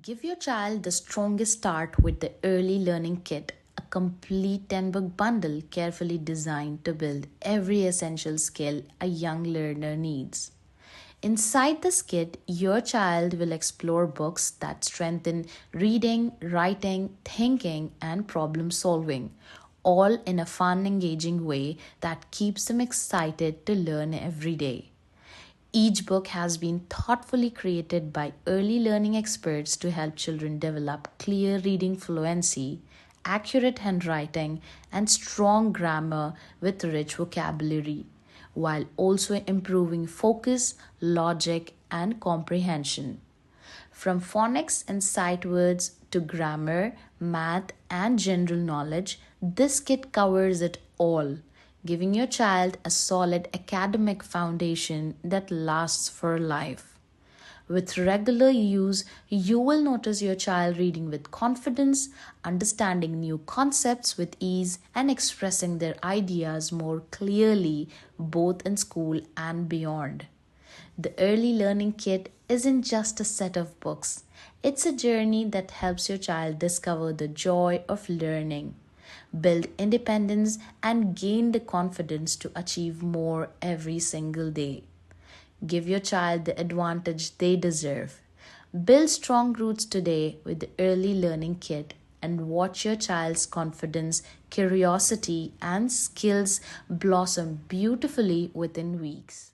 Give your child the strongest start with the Early Learning Kit, a complete 10-book bundle carefully designed to build every essential skill a young learner needs. Inside this kit, your child will explore books that strengthen reading, writing, thinking, and problem solving, all in a fun, engaging way that keeps them excited to learn every day. Each book has been thoughtfully created by early learning experts to help children develop clear reading fluency, accurate handwriting, and strong grammar with rich vocabulary, while also improving focus, logic, and comprehension. From phonics and sight words to grammar, math, and general knowledge, this kit covers it all, giving your child a solid academic foundation that lasts for life. With regular use, you will notice your child reading with confidence, understanding new concepts with ease, and expressing their ideas more clearly both in school and beyond. The Early Learning Kit isn't just a set of books, it's a journey that helps your child discover the joy of learning, build independence, and gain the confidence to achieve more every single day. Give your child the advantage they deserve. Build strong roots today with the Early Learning Kit and watch your child's confidence, curiosity, and skills blossom beautifully within weeks.